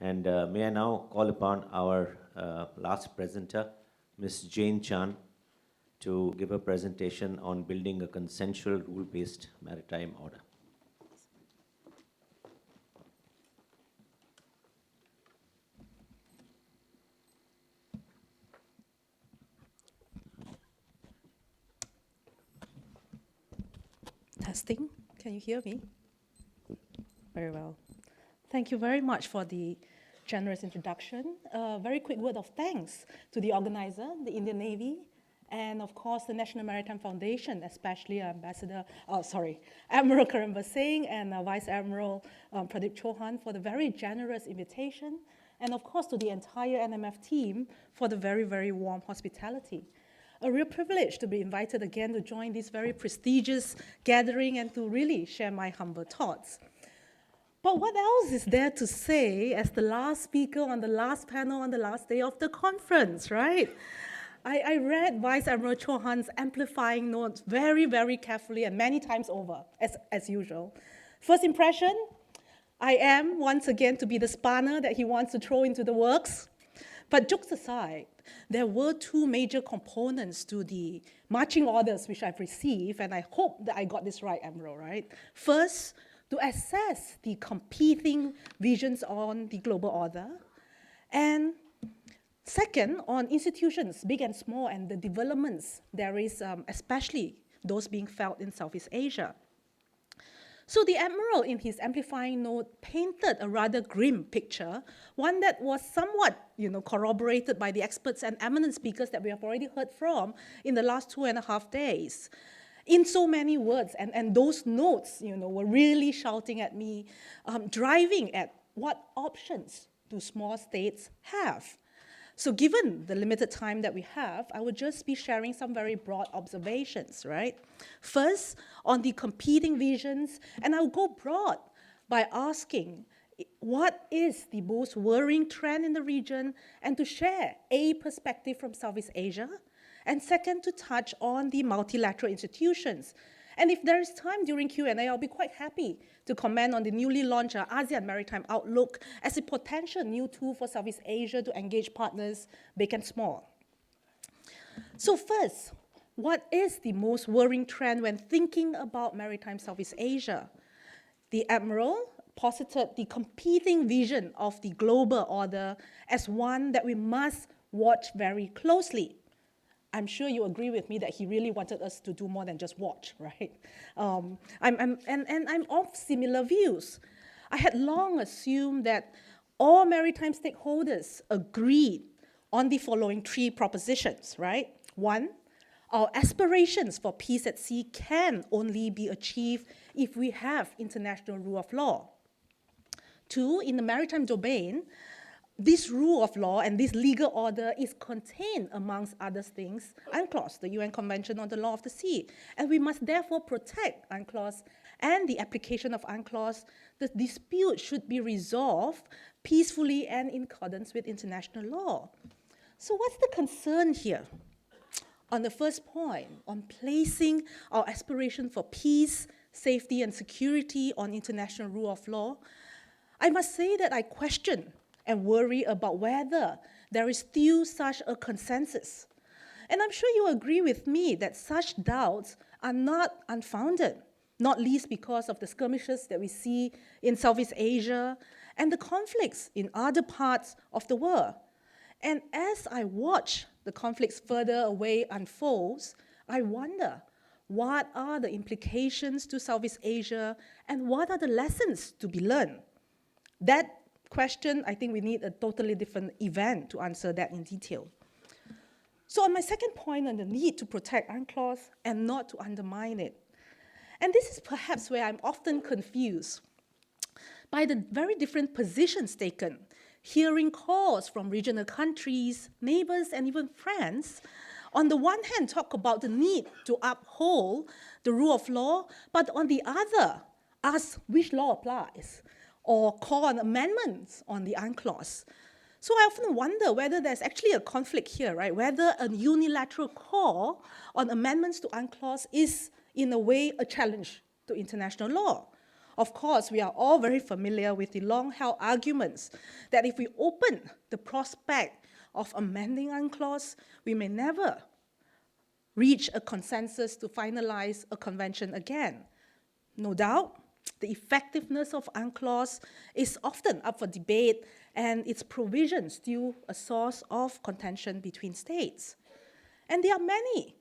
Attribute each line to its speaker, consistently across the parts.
Speaker 1: And may I now call upon our last presenter, Ms. Jane Chan, to give a presentation on building a consensual rule-based maritime order.
Speaker 2: Testing. Can you hear me? Very well. Thank you very much for the generous introduction. A very quick word of thanks to the organizer, the Indian Navy, and of course the National Maritime Foundation, especially Admiral Karimba Singh and Vice Admiral Pradeep Chauhan for the very generous invitation, and of course to the entire NMF team for the very, very warm hospitality. A real privilege to be invited again to join this very prestigious gathering and to really share my humble thoughts. But what else is there to say as the last speaker on the last panel on the last day of the conference, right? I read Vice Admiral Chauhan's amplifying notes very, very carefully and many times over, as usual. First impression, I am once again to be the spanner that he wants to throw into the works. But jokes aside, there were two major components to the marching orders which I've received, and I hope that I got this right, Admiral, right? First, to assess the competing visions on the global order, and second, on institutions, big and small, and the developments there is, especially those being felt in Southeast Asia. So the Admiral, in his amplifying note, painted a rather grim picture, one that was somewhat, corroborated by the experts and eminent speakers that we have already heard from in the last 2.5 days. In so many words, and those notes, were really shouting at me, driving at what options do small states have. So given the limited time that we have, I will just be sharing some very broad observations, right? First, on the competing visions, and I'll go broad by asking, what is the most worrying trend in the region, and to share a perspective from Southeast Asia, and second, to touch on the multilateral institutions. And if there is time during Q&A, I'll be quite happy to comment on the newly launched ASEAN Maritime Outlook as a potential new tool for Southeast Asia to engage partners, big and small. So first, what is the most worrying trend when thinking about maritime Southeast Asia? The Admiral posited the competing vision of the global order as one that we must watch very closely. I'm sure you agree with me that he really wanted us to do more than just watch, right? I'm of similar views. I had long assumed that all maritime stakeholders agreed on the following three propositions, right? One, our aspirations for peace at sea can only be achieved if we have international rule of law. Two, in the maritime domain, this rule of law and this legal order is contained, amongst other things, UNCLOS, the UN Convention on the Law of the Sea. And we must therefore protect UNCLOS and the application of UNCLOS. The dispute should be resolved peacefully and in accordance with international law. So what's the concern here? On the first point, on placing our aspiration for peace, safety, and security on international rule of law, I must say that I question and worry about whether there is still such a consensus. And I'm sure you agree with me that such doubts are not unfounded, not least because of the skirmishes that we see in Southeast Asia and the conflicts in other parts of the world. And as I watch the conflicts further away unfolds, I wonder, what are the implications to Southeast Asia and what are the lessons to be learned? That question, I think we need a totally different event to answer that in detail. So on my second point on the need to protect UNCLOS and not to undermine it, and this is perhaps where I'm often confused by the very different positions taken, hearing calls from regional countries, neighbors, and even friends, on the one hand talk about the need to uphold the rule of law, but on the other ask which law applies, or call on amendments on the UNCLOS. So I often wonder whether there's actually a conflict here, right? Whether a unilateral call on amendments to UNCLOS is, in a way, a challenge to international law, Of course, we are all very familiar with the long-held arguments that if we open the prospect of amending UNCLOS, we may never reach a consensus to finalize a convention again. No doubt, the effectiveness of UNCLOS is often up for debate, and its provisions still a source of contention between states. And there are many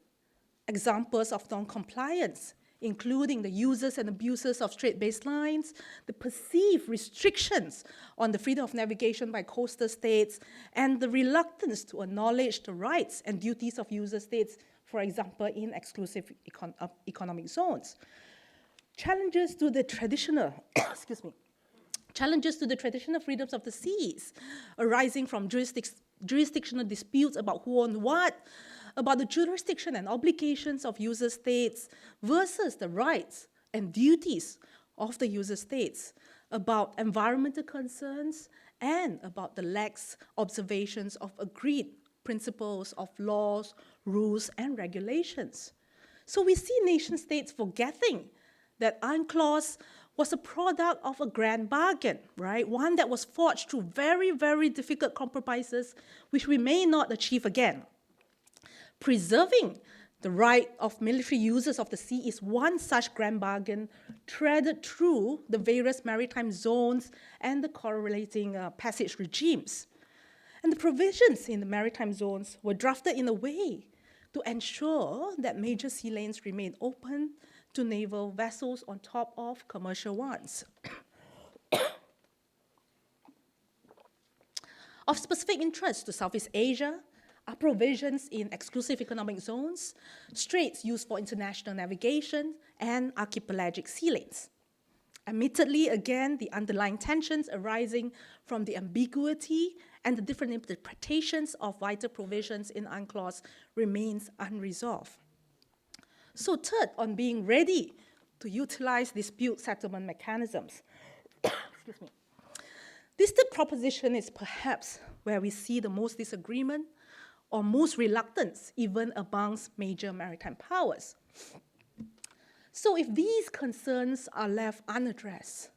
Speaker 2: examples of non-compliance, including the uses and abuses of Strait baselines, the perceived restrictions on the freedom of navigation by coastal states, and the reluctance to acknowledge the rights and duties of user states, for example, in exclusive economic zones. Challenges to the traditional, challenges to the traditional freedoms of the seas arising from jurisdictional disputes about who owns what, about the jurisdiction and obligations of user states versus the rights and duties of the user states, about environmental concerns, and about the lax observations of agreed principles of laws, rules, and regulations. So we see nation states forgetting that UNCLOS was a product of a grand bargain, right? One that was forged through very, very difficult compromises, which we may not achieve again. Preserving the right of military users of the sea is one such grand bargain threaded through the various maritime zones and the correlating passage regimes. And the provisions in the maritime zones were drafted in a way to ensure that major sea lanes remain open to naval vessels on top of commercial ones. Of specific interest to Southeast Asia are provisions in exclusive economic zones, straits used for international navigation, and archipelagic sea lanes. Admittedly, again, the underlying tensions arising from the ambiguity and the different interpretations of vital provisions in UNCLOS remains unresolved. So third, on being ready to utilize dispute settlement mechanisms. Excuse me. This third proposition is perhaps where we see the most disagreement or most reluctance even amongst major maritime powers. So if these concerns are left unaddressed,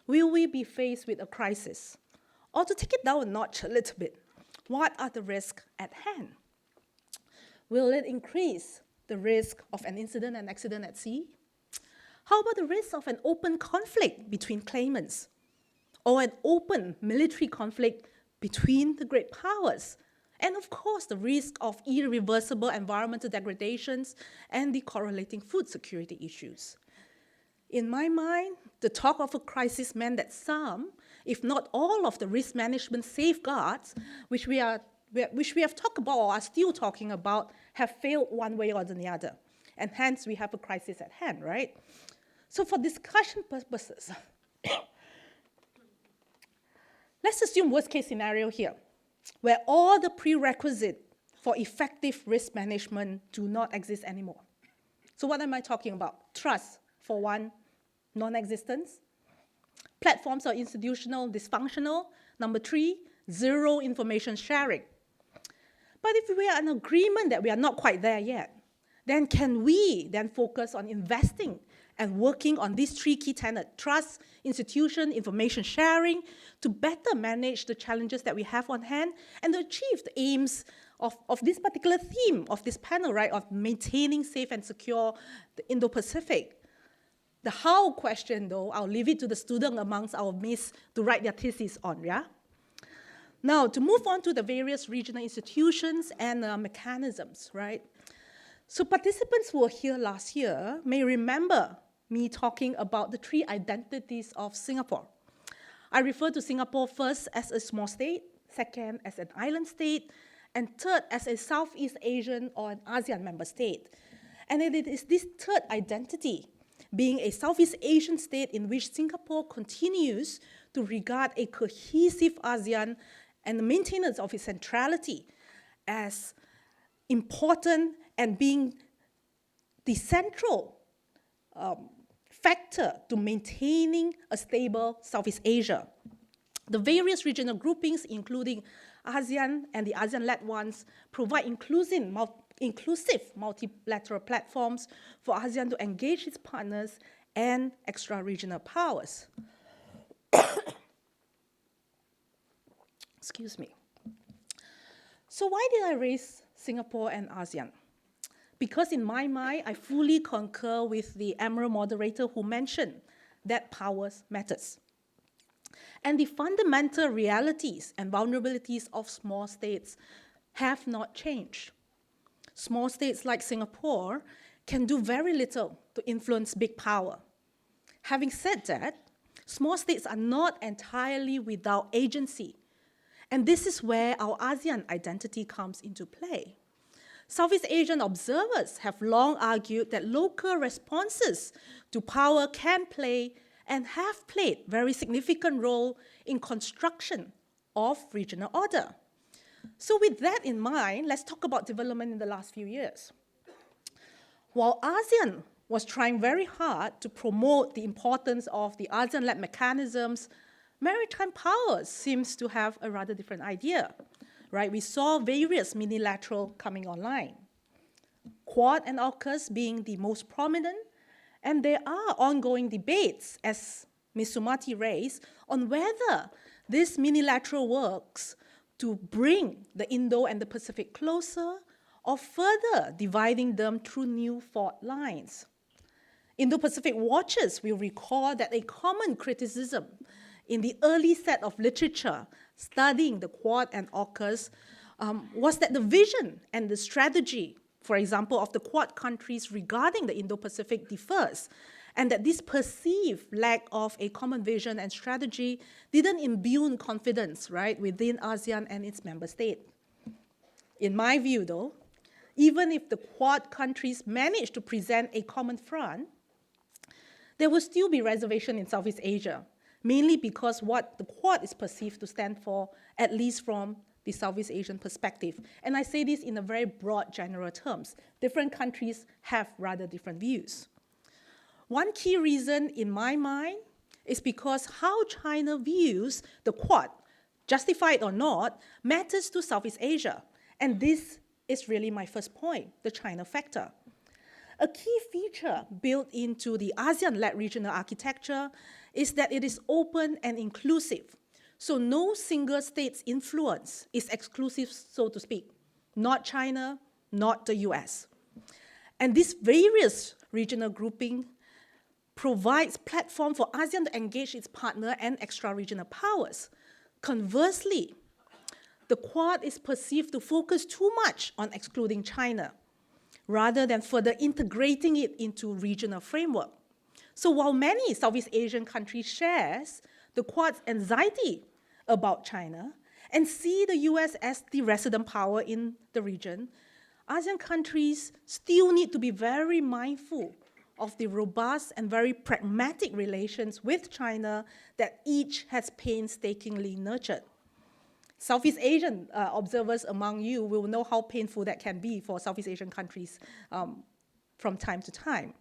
Speaker 2: will we be faced with a crisis? Or to take it down a notch a little bit, what are the risks at hand? Will it increase the risk of an incident and accident at sea? How about the risk of an open conflict between claimants? Or an open military conflict between the great powers? And of course, the risk of irreversible environmental degradations and the correlating food security issues. In my mind, the talk of a crisis meant that some, if not all, of the risk management safeguards, which we have talked about or are still talking about, have failed one way or the other. And hence, we have a crisis at hand, right? So for discussion purposes, let's assume worst-case scenario here, where all the prerequisites for effective risk management do not exist anymore. So what am I talking about? Trust, for one, non-existence. Platforms are institutional, dysfunctional. Number 3, zero information sharing. But if we are in agreement that we are not quite there yet, then can we then focus on investing and working on these 3 key tenets: trust, institution, information sharing, to better manage the challenges that we have on hand and to achieve the aims of this particular theme of this panel, right, of maintaining safe and secure the Indo-Pacific. The how question, though, I'll leave it to the student amongst our midst to write their thesis on, yeah? Now, to move on to the various regional institutions and mechanisms, right? So participants who were here last year may remember me talking about the 3 identities of Singapore. I refer to Singapore first as a small state, second as an island state, and third as a Southeast Asian or an ASEAN member state. And it is this third identity, being a Southeast Asian state in which Singapore continues to regard a cohesive ASEAN and the maintenance of its centrality as important and being the central factor to maintaining a stable Southeast Asia. The various regional groupings, including ASEAN and the ASEAN-led ones, provide inclusive multilateral platforms for ASEAN to engage its partners and extra-regional powers. Excuse me. So why did I raise Singapore and ASEAN? Because in my mind, I fully concur with the Emerald moderator who mentioned that powers matters. And the fundamental realities and vulnerabilities of small states have not changed. Small states like Singapore can do very little to influence big power. Having said that, small states are not entirely without agency. And this is where our ASEAN identity comes into play. Southeast Asian observers have long argued that local responses to power can play and have played a very significant role in construction of regional order. So with that in mind, let's talk about development in the last few years. While ASEAN was trying very hard to promote the importance of the ASEAN-led mechanisms, maritime powers seems to have a rather different idea, right? We saw various minilateral coming online, Quad and AUKUS being the most prominent, and there are ongoing debates, as Ms. Sumati raised, on whether this minilateral works to bring the Indo and the Pacific closer or further dividing them through new fault lines. Indo-Pacific watchers will recall that a common criticism in the early set of literature studying the Quad and AUKUS was that the vision and the strategy, for example, of the Quad countries regarding the Indo-Pacific differs, and that this perceived lack of a common vision and strategy didn't imbue confidence, right, within ASEAN and its member state. In my view, though, even if the Quad countries manage to present a common front, there will still be reservation in Southeast Asia, mainly because what the Quad is perceived to stand for, at least from the Southeast Asian perspective. And I say this in a very broad, general terms. Different countries have rather different views. One key reason in my mind is because how China views the Quad, justified or not, matters to Southeast Asia. And this is really my first point, the China factor. A key feature built into the ASEAN-led regional architecture is that it is open and inclusive. So no single state's influence is exclusive, so to speak. Not China, not the US. And this various regional grouping provides platform for ASEAN to engage its partner and extra-regional powers. Conversely, the Quad is perceived to focus too much on excluding China, rather than further integrating it into regional framework. So while many Southeast Asian countries share the Quad's anxiety about China and see the US as the resident power in the region, ASEAN countries still need to be very mindful of the robust and very pragmatic relations with China that each has painstakingly nurtured. Southeast Asian observers among you will know how painful that can be for Southeast Asian countries from time to time.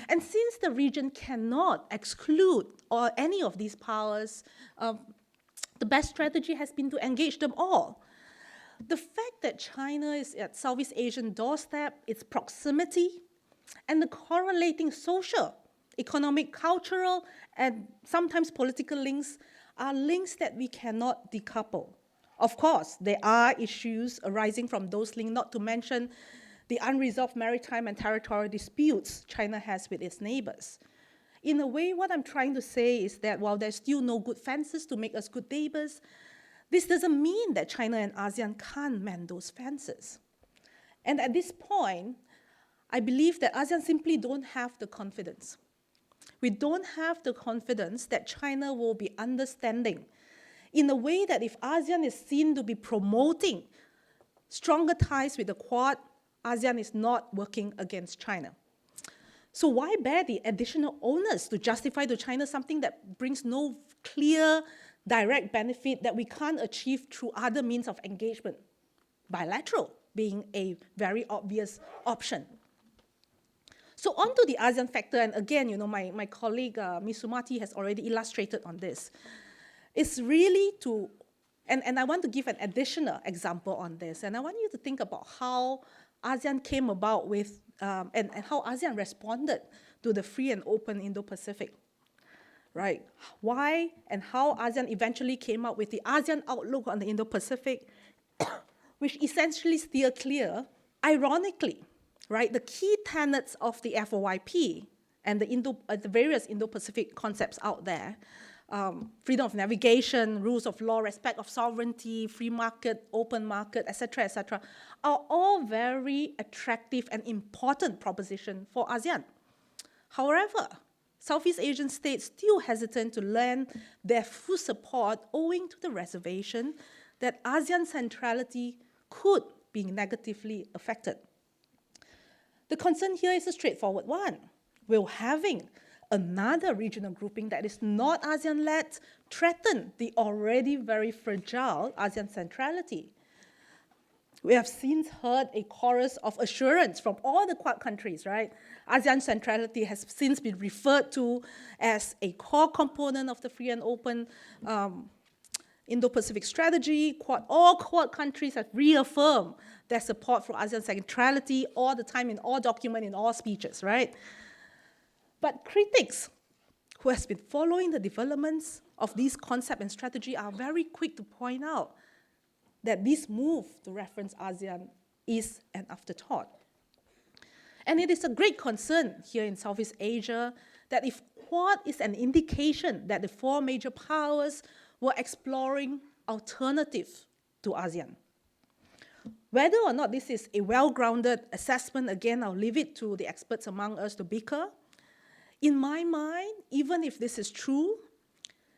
Speaker 2: And since the region cannot exclude any of these powers, the best strategy has been to engage them all. The fact that China is at Southeast Asian doorstep, its proximity, and the correlating social, economic, cultural, and sometimes political links are links that we cannot decouple. Of course, there are issues arising from those links, not to mention the unresolved maritime and territorial disputes China has with its neighbors. In a way, what I'm trying to say is that while there's still no good fences to make us good neighbors, this doesn't mean that China and ASEAN can't mend those fences. And at this point, I believe that ASEAN simply don't have the confidence. We don't have the confidence that China will be understanding in a way that if ASEAN is seen to be promoting stronger ties with the Quad, ASEAN is not working against China. So why bear the additional onus to justify to China something that brings no clear, direct benefit that we can't achieve through other means of engagement? Bilateral being a very obvious option. So on to the ASEAN factor, and again, my colleague, Ms. Sumati, has already illustrated on this. It's really to, and I want to give an additional example on this, and I want you to think about how ASEAN came about with, and how ASEAN responded to the free and open Indo-Pacific, right? Why and how ASEAN eventually came up with the ASEAN Outlook on the Indo-Pacific, which essentially steer clear, ironically, right, the key tenets of the FOIP and the various Indo-Pacific concepts out there, freedom of navigation, rules of law, respect of sovereignty, free market, open market, etc., are all very attractive and important propositions for ASEAN. However, Southeast Asian states still hesitant to lend their full support owing to the reservation that ASEAN centrality could be negatively affected. The concern here is a straightforward one. Will having another regional grouping that is not ASEAN-led threaten the already very fragile ASEAN centrality? We have since heard a chorus of assurance from all the Quad countries, right? ASEAN centrality has since been referred to as a core component of the free and open Indo-Pacific strategy. All Quad countries have reaffirmed their support for ASEAN centrality all the time in all documents, in all speeches, right? But critics who have been following the developments of these concepts and strategy are very quick to point out that this move to reference ASEAN is an afterthought. And it is a great concern here in Southeast Asia that if Quad is an indication that the four major powers were exploring alternatives to ASEAN. Whether or not this is a well-grounded assessment, again, I'll leave it to the experts among us to bicker. In my mind, even if this is true,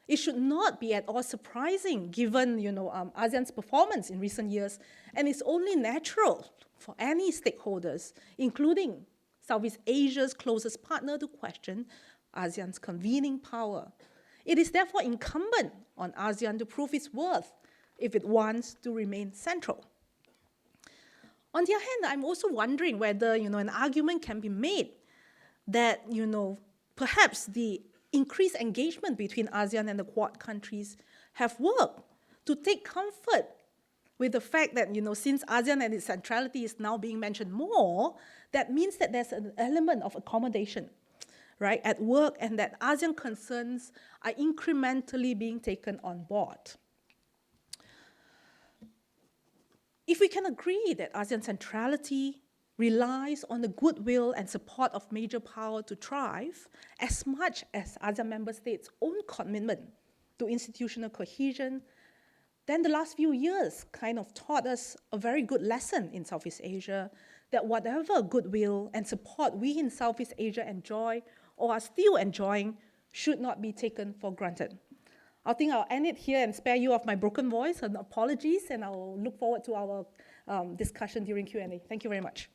Speaker 2: it should not be at all surprising given ASEAN's performance in recent years, and it's only natural for any stakeholders, including Southeast Asia's closest partner, to question ASEAN's convening power. It is therefore incumbent on ASEAN to prove its worth if it wants to remain central. On the other hand, I'm also wondering whether an argument can be made that perhaps the increased engagement between ASEAN and the Quad countries have worked to take comfort with the fact that, since ASEAN and its centrality is now being mentioned more, that means that there's an element of accommodation, right, at work, and that ASEAN concerns are incrementally being taken on board. If we can agree that ASEAN centrality relies on the goodwill and support of major power to thrive, as much as ASEAN member states' own commitment to institutional cohesion, then the last few years kind of taught us a very good lesson in Southeast Asia, that whatever goodwill and support we in Southeast Asia enjoy or are still enjoying should not be taken for granted. I think I'll end it here and spare you of my broken voice and apologies, and I'll look forward to our discussion during Q&A. Thank you very much.